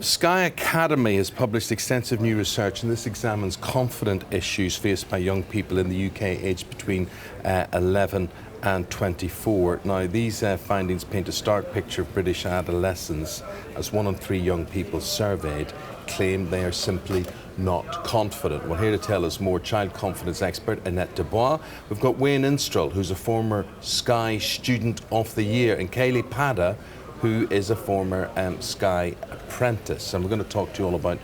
Sky Academy has published extensive new research, and this examines confidence issues faced by young people in the UK aged between 11 and 24. Now, these findings paint a stark picture of British adolescents, as 1 in 3 young people surveyed claim they are simply not confident. Well, here to tell us more, child confidence expert Annette Du Bois. We've got Wayne Instrell, who's a former Sky Student of the Year, and Kayleigh Padda, who is a former Sky apprentice. And we're going to talk to you all about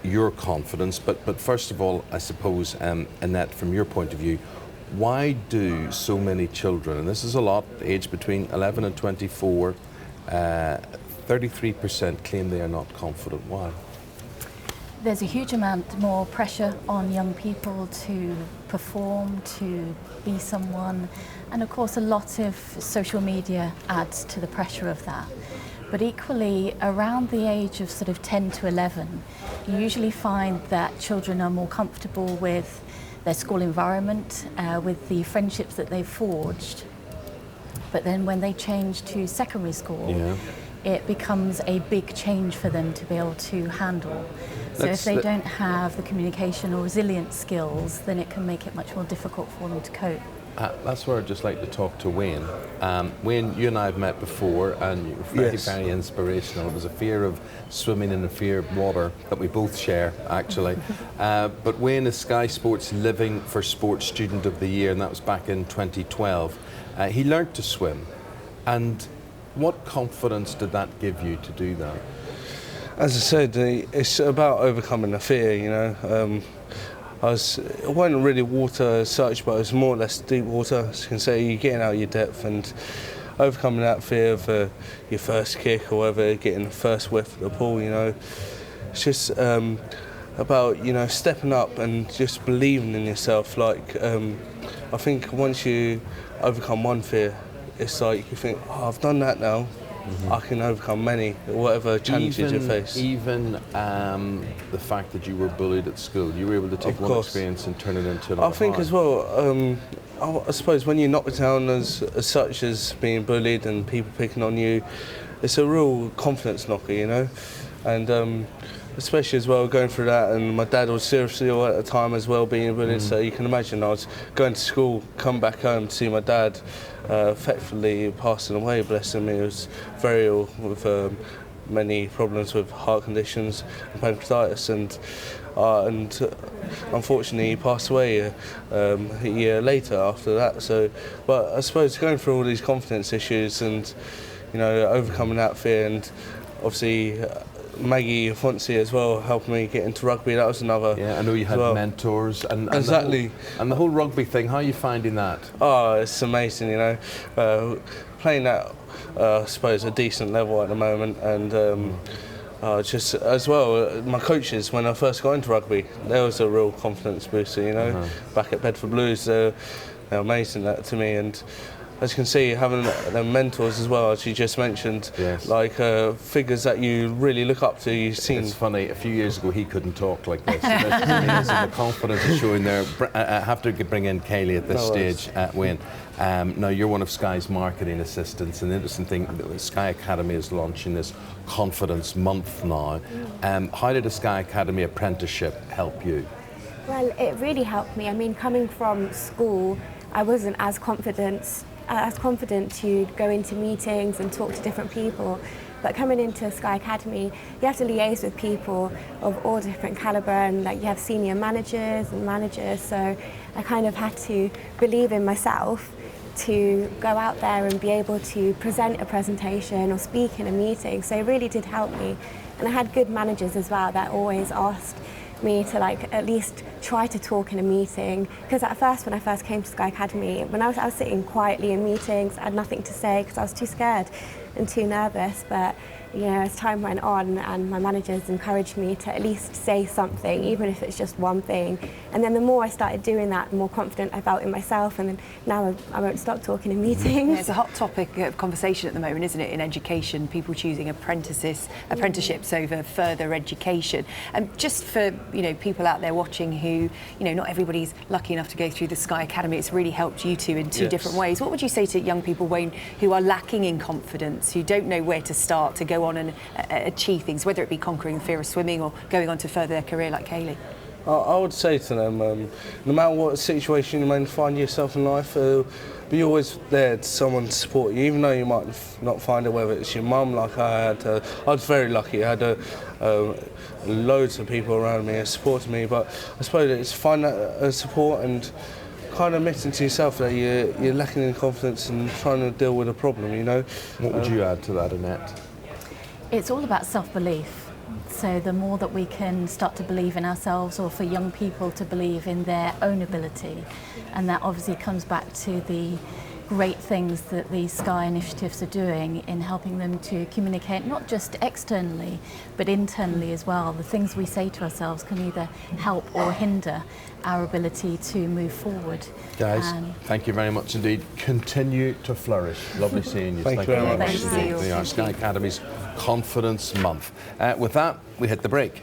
your confidence. But first of all, I suppose, Annette, from your point of view, why do so many children, and this is a lot, aged between 11 and 24, 33% claim they are not confident? Why? There's a huge amount more pressure on young people to perform, to be someone, and of course a lot of social media adds to the pressure of that. But equally, around the age of sort of 10 to 11, you usually find that children are more comfortable with their school environment, with the friendships that they've forged. But then when they change to secondary school, it becomes a big change for them to be able to handle. So if they don't have the communication or resilience skills, then it can make it much more difficult for them to cope. That's where I'd just like to talk to Wayne. Wayne, you and I have met before, and you were very, very inspirational. It was a fear of swimming and a fear of water that we both share, actually. But Wayne is Sky Sports Living for Sports Student of the Year, and that was back in 2012. He learnt to swim, and what confidence did that give you to do that? As I said, it's about overcoming the fear, you know. It wasn't really water as such, but it was more or less deep water. As you can say, you're getting out of your depth and overcoming that fear of your first kick or whatever, getting the first whiff of the pool, you know. It's just about, you know, stepping up and just believing in yourself. Like, I think once you overcome one fear, it's like you think, oh, I've done that now. I can overcome many, whatever challenges you face. Even the fact that you were bullied at school, you were able to take one experience and turn it into another. I think as well, I suppose when you're knocked down as such as being bullied and people picking on you, it's a real confidence knocker, you know. And especially as well going through that, and my dad was seriously ill at the time as well, being bullied, so you can imagine I was going to school, come back home to see my dad effectively passing away, bless him. He was very ill with many problems with heart conditions and pancreatitis, and unfortunately he passed away a year later after that. So, but I suppose going through all these confidence issues and, you know, overcoming that fear, and obviously Maggie Fonzie as well helped me get into rugby. That was another. Yeah, I know you had mentors and exactly. And the whole rugby thing. How are you finding that? Oh, it's amazing. You know, playing at I suppose a decent level at the moment, and just as well my coaches when I first got into rugby, there was a real confidence booster. You know, back at Bedford Blues, they're amazing that to me. And as you can see, having them mentors as well, as you just mentioned, like figures that you really look up to. You've seen. It's funny. A few years ago, he couldn't talk like this. The confidence is showing there. I have to bring in Kayleigh at this stage, Wayne. Now, you're one of Sky's marketing assistants, and the interesting thing, Sky Academy is launching this Confidence Month now. How did a Sky Academy apprenticeship help you? Well, it really helped me. I mean, coming from school, I wasn't as confident to go into meetings and talk to different people. But coming into Sky Academy, you have to liaise with people of all different calibre, and like you have senior managers and managers. So I kind of had to believe in myself to go out there and be able to present a presentation or speak in a meeting. So it really did help me. And I had good managers as well that always asked me to like at least try to talk in a meeting, because at first when I first came to Sky Academy, when I was sitting quietly in meetings, I had nothing to say because I was too scared and too nervous. But you know, as time went on and my managers encouraged me to at least say something, even if it's just one thing. And then the more I started doing that, the more confident I felt in myself, and then now I won't stop talking in meetings. Yeah, it's a hot topic of conversation at the moment, isn't it, in education, people choosing apprenticeships over further education. And just for, you know, people out there watching who, you know, not everybody's lucky enough to go through the Sky Academy, it's really helped you two in two different ways. What would you say to young people, Wayne, who are lacking in confidence, who don't know where to start to go on and achieve things, whether it be conquering the fear of swimming or going on to further their career like Kaylee? I would say to them, no matter what situation you may find yourself in life, be always there to someone to support you, even though you might not find it, whether it's your mum, like I had. I was very lucky. I had loads of people around me who supported me, but I suppose it's find that support and kind of admitting to yourself that you're lacking in confidence and trying to deal with a problem, you know. What would you add to that, Annette? It's all about self-belief. So the more that we can start to believe in ourselves, or for young people to believe in their own ability, and that obviously comes back to the great things that the Sky initiatives are doing in helping them to communicate not just externally but internally as well. The things we say to ourselves can either help or hinder our ability to move forward. Guys, thank you very much indeed. Continue to flourish. Lovely seeing you. Thank you very much. Thank you. We are Sky Academy's Confidence Month. With that, we hit the break.